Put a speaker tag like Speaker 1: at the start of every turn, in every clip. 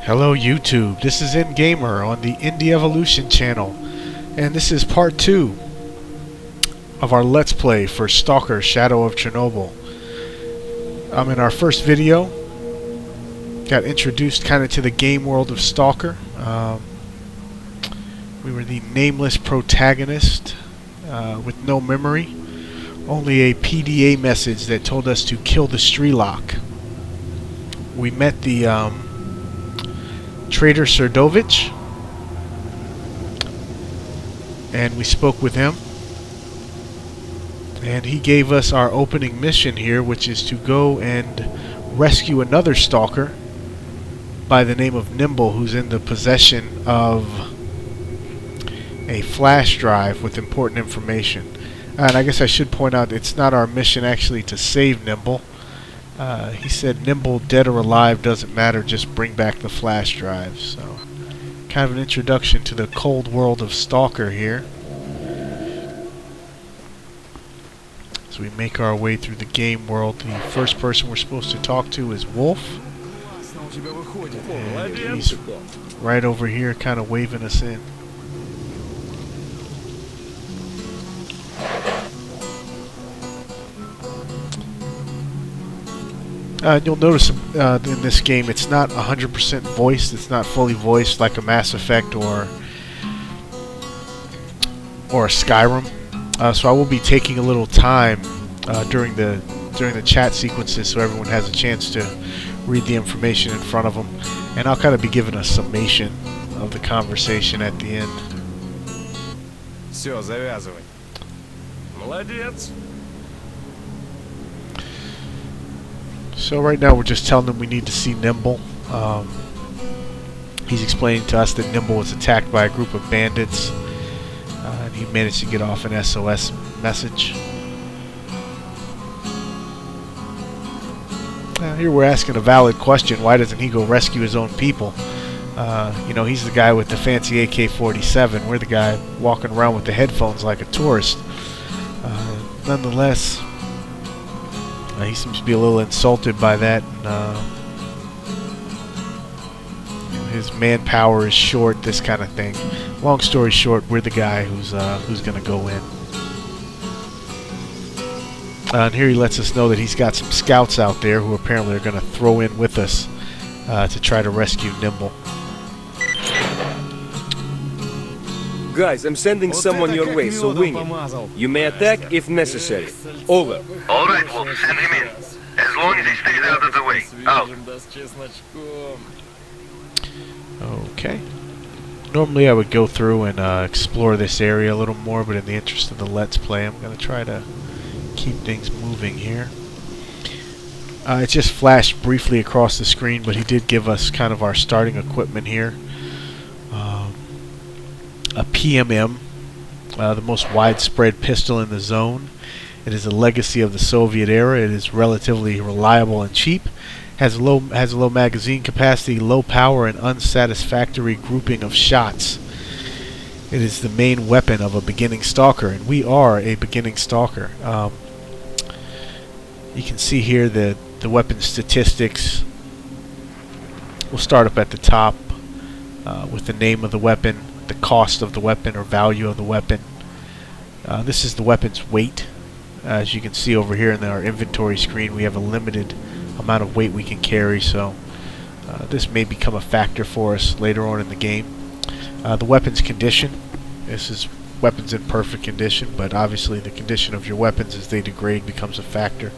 Speaker 1: Hello YouTube, this is InGamer on the Indie Evolution channel, and this is part 2 of our Let's Play for S.T.A.L.K.E.R Shadow of Chernobyl. In our first video, got introduced kind of to the game world of S.T.A.L.K.E.R. We were the nameless protagonist with no memory, only a PDA message that told us to kill the S.T.A.L.K.E.R. We met the Trader Sidorovich, and we spoke with him, and he gave us our opening mission here, which is to go and rescue another stalker by the name of Nimble, who's in the possession of a flash drive with important information. And I guess I should point out, it's not our mission actually to save Nimble. He said Nimble, dead or alive, doesn't matter, just bring back the flash drive. So, kind of an introduction to the cold world of S.T.A.L.K.E.R here. As we make our way through the game world, the first person we're supposed to talk to is Wolf. And he's right over here kind of waving us in. You'll notice in this game it's not 100% voiced. It's not fully voiced like a Mass Effect or a Skyrim. So I will be taking a little time during the chat sequences so everyone has a chance to read the information in front of them, and I'll kind of be giving a summation of the conversation at the end.
Speaker 2: Всё, завязывай. Молодец.
Speaker 1: So right now we're just telling them we need to see Nimble. He's explaining to us that Nimble was attacked by a group of bandits, and he managed to get off an SOS message. Here we're asking a valid question: why doesn't he go rescue his own people? You know, he's the guy with the fancy AK-47. We're the guy walking around with the headphones like a tourist. Nonetheless, he seems to be a little insulted by that, and his manpower is short, this kind of thing. Long story short, we're the guy who's going to go in. And here he lets us know that he's got some scouts out there who apparently are going to throw in with us to try to rescue Nimble.
Speaker 3: Guys, I'm sending someone your way, so wing it. You may attack if necessary. Over.
Speaker 4: All right, Wolf, send him in. As long as he stays out of the way. Out.
Speaker 1: Okay. Normally I would go through and explore this area a little more, but in the interest of the Let's Play, I'm going to try to keep things moving here. It just flashed briefly across the screen, but he did give us kind of our starting equipment here. A PMM, the most widespread pistol in the zone. It is a legacy of the Soviet era. It is relatively reliable and cheap. Has a low magazine capacity, low power, and unsatisfactory grouping of shots. It is the main weapon of a beginning stalker, and we are a beginning stalker. You can see here the weapon statistics. We'll start up at the top with the name of the weapon, the cost of the weapon or value of the weapon. This is the weapon's weight. As you can see over here in our inventory screen, we have a limited amount of weight we can carry, so this may become a factor for us later on in the game. The weapon's condition. This is weapons in perfect condition, but obviously the condition of your weapons as they degrade becomes a factor.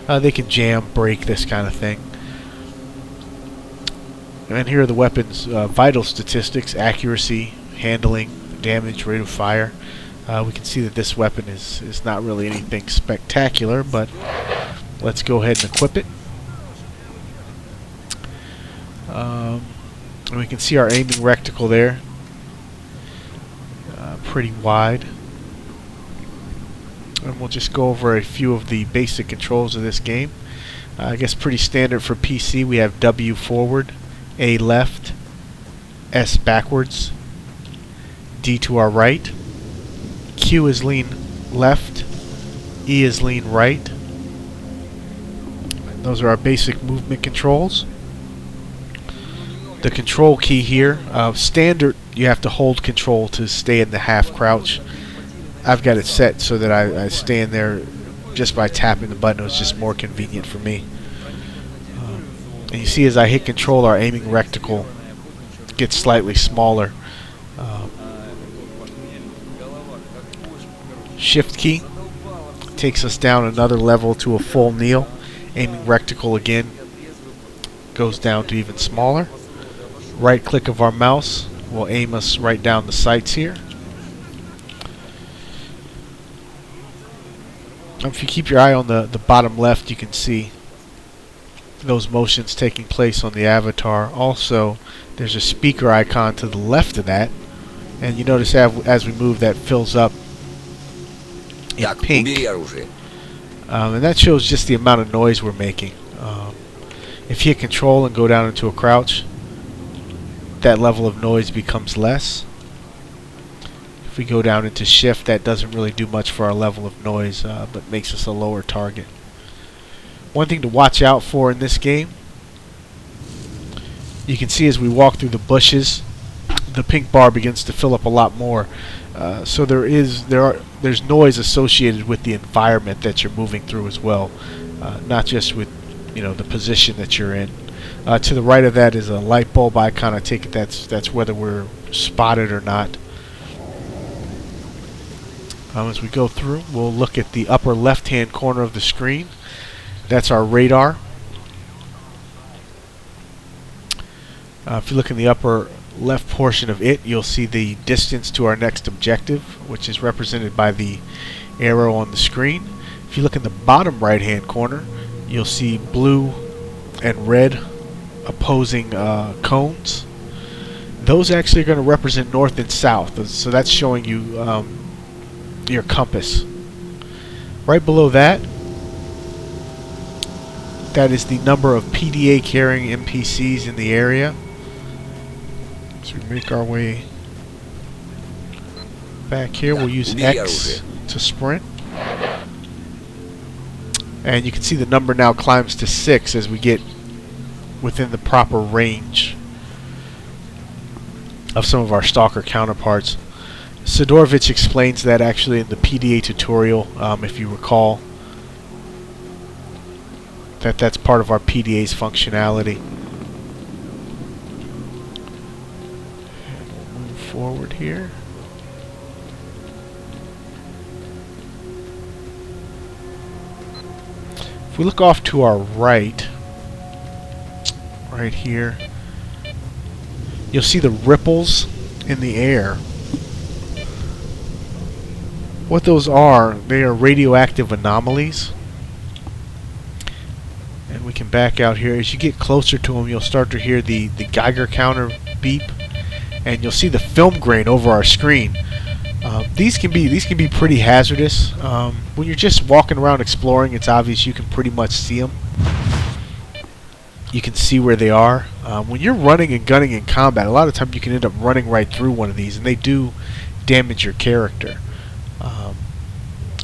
Speaker 1: They can jam, break, this kind of thing. And here are the weapon's vital statistics: accuracy, handling, damage, rate of fire. We can see that this weapon is not really anything spectacular, but let's go ahead and equip it. And we can see our aiming reticle there, pretty wide. And we'll just go over a few of the basic controls of this game. I guess pretty standard for PC. We have W forward, A left, S backwards, D to our right, Q is lean left, E is lean right. Those are our basic movement controls. the control key here. Standard, you have to hold control to stay in the half crouch. I've got it set so that I stay in there just by tapping the button. It was just more convenient for me. And you see as I hit control, our aiming reticle gets slightly smaller. Shift key takes us down another level to a full kneel. Aiming reticle again goes down to even smaller. Right click of our mouse will aim us right down the sights here. If you keep your eye on the bottom left, you can see those motions taking place on the avatar. Also, there's a speaker icon to the left of that, and you notice as we move, that fills up in pink, and that shows just the amount of noise we're making. If you hit control and go down into a crouch, that level of noise becomes less. If we go down into shift, that doesn't really do much for our level of noise, but makes us a lower target. One thing to watch out for in this game, you can see as we walk through the bushes, the pink bar begins to fill up a lot more. So there's noise associated with the environment that you're moving through as well, not just with the position that you're in. To the right of that is a light bulb icon. I take it that's whether we're spotted or not. As we go through, we'll look at the upper left-hand corner of the screen. That's our radar. If you look in the upper left portion of it, you'll see the distance to our next objective, which is represented by the arrow on the screen. If you look in the bottom right-hand corner, you'll see blue and red opposing cones. Those actually are going to represent north and south, so that's showing you your compass. Right below that, that is the number of PDA carrying NPCs in the area. So we make our way back here. We'll use X to sprint. And you can see the number now climbs to 6 as we get within the proper range of some of our stalker counterparts. Sidorovich explains that actually in the PDA tutorial, if you recall, that's part of our PDA's functionality. And we'll move forward here. If we look off to our right here, you'll see the ripples in the air. What those are, they are radioactive anomalies. And we can back out here. As you get closer to them, you'll start to hear the Geiger counter beep, and you'll see the film grain over our screen. These can be pretty hazardous. When you're just walking around exploring, it's obvious you can pretty much see them. You can see where they are. When you're running and gunning in combat, a lot of times you can end up running right through one of these, and they do damage your character.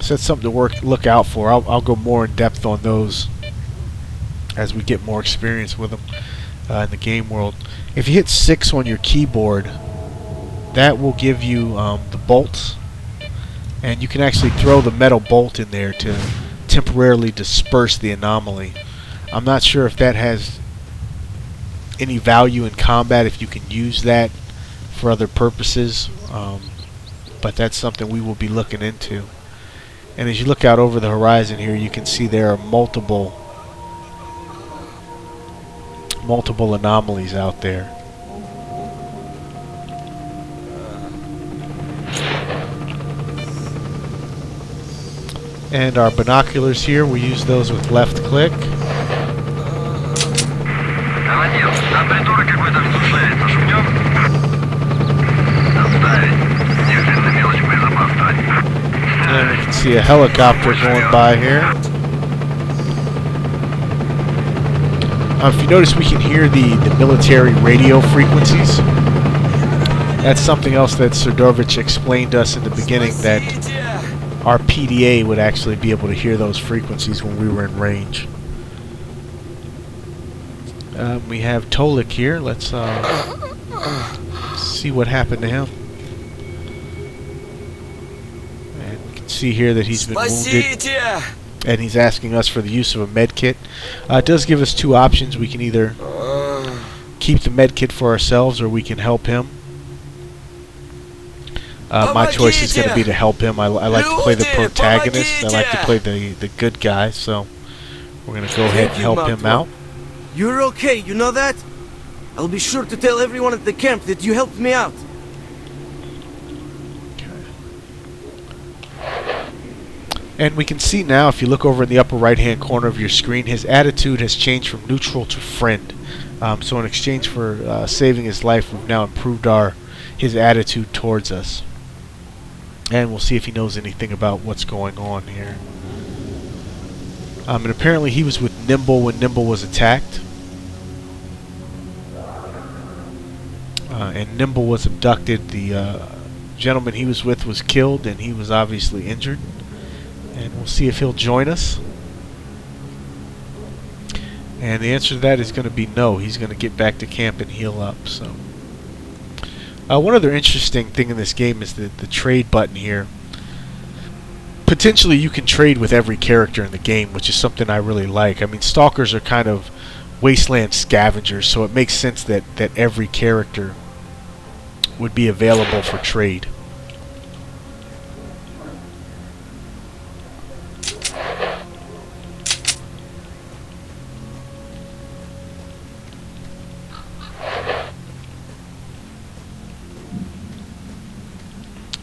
Speaker 1: So that's something to look out for. I'll go more in depth on those as we get more experience with them in the game world. If you hit 6 on your keyboard, that will give you the bolts, and you can actually throw the metal bolt in there to temporarily disperse the anomaly. I'm not sure if that has any value in combat, if you can use that for other purposes, but that's something we will be looking into. And as you look out over the horizon here, you can see there are multiple anomalies out there. And our binoculars here, we use those with left click. And we can see a helicopter going by here. If you notice, we can hear the military radio frequencies. That's something else that Sidorovich explained to us in the beginning, that our PDA would actually be able to hear those frequencies when we were in range. We have S.T.A.L.K.E.R here. Let's see what happened to him. And we can see here that he's been wounded, and he's asking us for the use of a med kit. It does give us two options. We can either keep the med kit for ourselves, or we can help him. My choice is going to be to help him. I like to play the protagonist. I like to play the good guy, so we're going to go ahead and help him out.
Speaker 5: You're okay, you know that? I'll be sure to tell everyone at the camp that you helped me out.
Speaker 1: And we can see now, if you look over in the upper right hand corner of your screen, his attitude has changed from neutral to friend. So in exchange for saving his life, we've now improved his attitude towards us. And we'll see if he knows anything about what's going on here. And apparently he was with Nimble when Nimble was attacked. And Nimble was abducted. The gentleman he was with was killed, and he was obviously injured. And we'll see if he'll join us. And the answer to that is going to be no. He's going to get back to camp and heal up. So, one other interesting thing in this game is the trade button here. Potentially you can trade with every character in the game, which is something I really like. I mean, stalkers are kind of wasteland scavengers, so it makes sense that every character would be available for trade.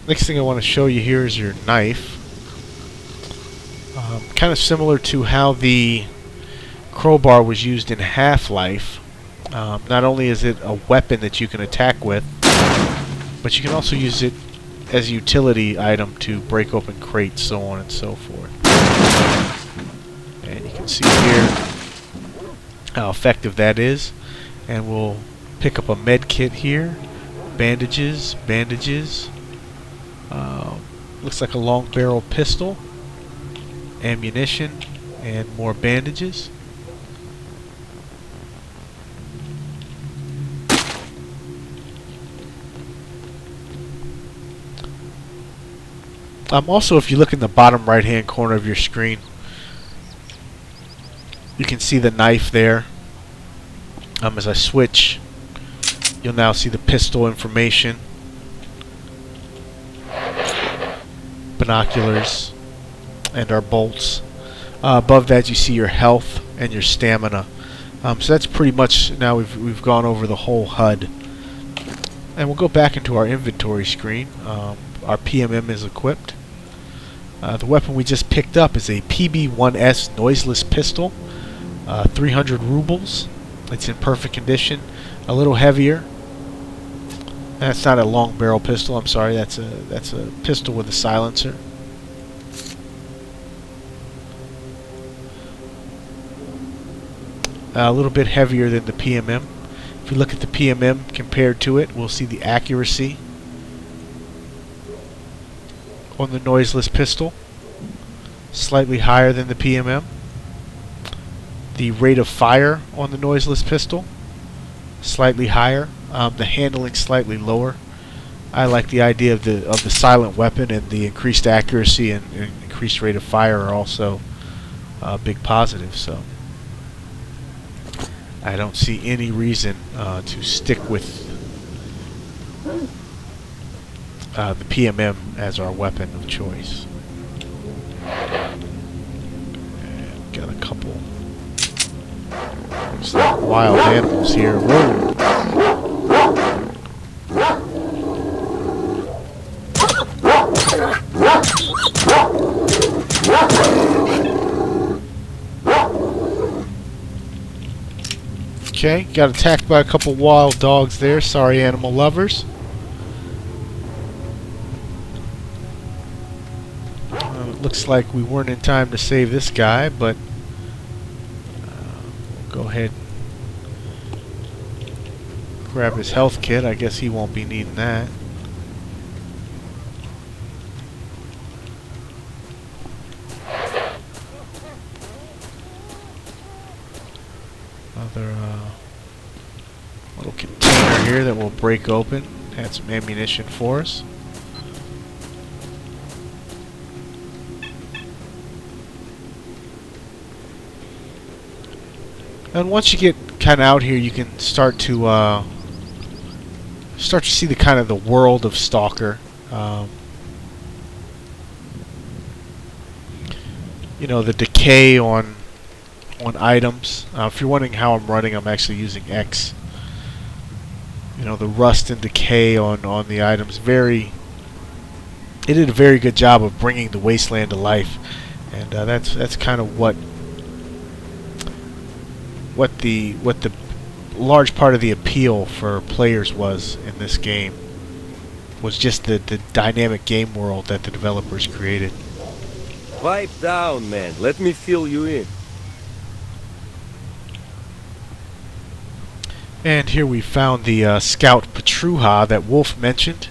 Speaker 1: Next thing I want to show you here is your knife. Kind of similar to how the crowbar was used in Half-Life. Not only is it a weapon that you can attack with, but you can also use it as a utility item to break open crates, so on and so forth. And you can see here how effective that is. And we'll pick up a med kit here. Bandages. Looks like a long barrel pistol, ammunition, and more bandages. Also, if you look in the bottom right hand corner of your screen, you can see the knife there. As I switch, you'll now see the pistol information, binoculars, and our bolts. Above that you see your health and your stamina. So that's pretty much, now we've gone over the whole HUD. And we'll go back into our inventory screen. Our PMM is equipped. The weapon we just picked up is a PB-1S noiseless pistol. 300 rubles. It's in perfect condition. A little heavier. That's not a long barrel pistol, I'm sorry, that's a pistol with a silencer. A little bit heavier than the PMM. If you look at the PMM compared to it, we'll see the accuracy on the noiseless pistol, slightly higher than the PMM. The rate of fire on the noiseless pistol, slightly higher. The handling slightly lower. I like the idea of the silent weapon, and the increased accuracy and increased rate of fire are also big positives. So I don't see any reason to stick with the PMM as our weapon of choice. And got a couple, looks like wild animals here. Whoa! Okay, got attacked by a couple wild dogs there. Sorry, animal lovers. It looks like we weren't in time to save this guy, but we'll go ahead and grab his health kit. I guess he won't be needing that. Other here that we'll break open. Add some ammunition for us. And once you get kind of out here, you can start to see the kind of the world of Stalker. You know, the decay on items. If you're wondering how I'm running, I'm actually using X. You know, the rust and decay on the items. It did a very good job of bringing the wasteland to life, and that's kind of what the large part of the appeal for players was in this game, was just the dynamic game world that the developers created.
Speaker 3: Pipe down, man. Let me fill you in.
Speaker 1: And here we found the scout Petruha that Wolf mentioned,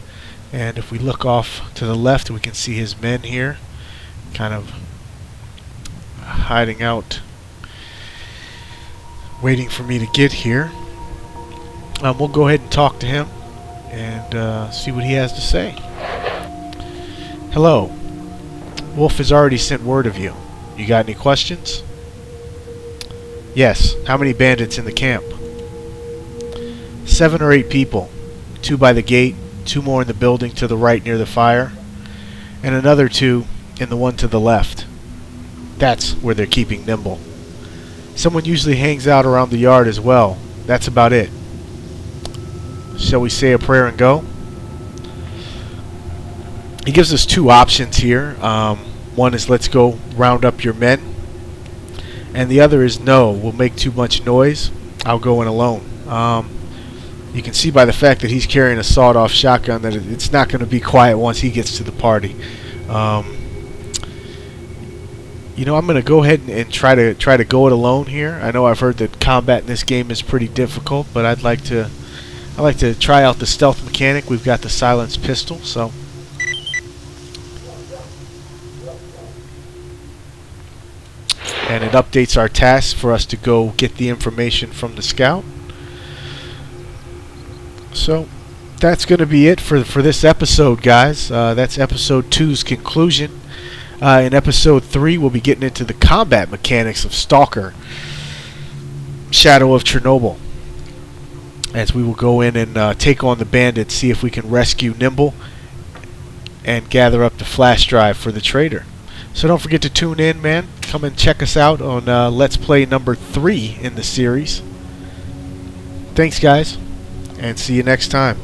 Speaker 1: and if we look off to the left, we can see his men here kind of hiding out, waiting for me to get here. We'll go ahead and talk to him and see what he has to say. Hello. Wolf has already sent word of you. You got any questions? Yes. How many bandits in the camp? 7 or 8 people. 2 by the gate, 2 more in the building to the right near the fire, and another 2 in the one to the left. That's where they're keeping Nimble. Someone usually hangs out around the yard as well. That's about it. Shall we say a prayer and go? He gives us 2 options here. One is let's go round up your men, and the other is no, we'll make too much noise. I'll go in alone. You can see by the fact that he's carrying a sawed-off shotgun that it's not going to be quiet once he gets to the party. You know, I'm going to go ahead and try to go it alone here. I know I've heard that combat in this game is pretty difficult, but I'd like to try out the stealth mechanic. We've got the silenced pistol, so. And it updates our task for us to go get the information from the scout. So that's going to be it for this episode, guys. That's episode 2's conclusion. In episode 3, we'll be getting into the combat mechanics of S.T.A.L.K.E.R Shadow of Chernobyl, as we will go in and take on the bandits, see if we can rescue Nimble, and gather up the flash drive for the trader. So don't forget to tune in, man. Come and check us out on Let's Play number 3 in the series. Thanks, guys, and see you next time.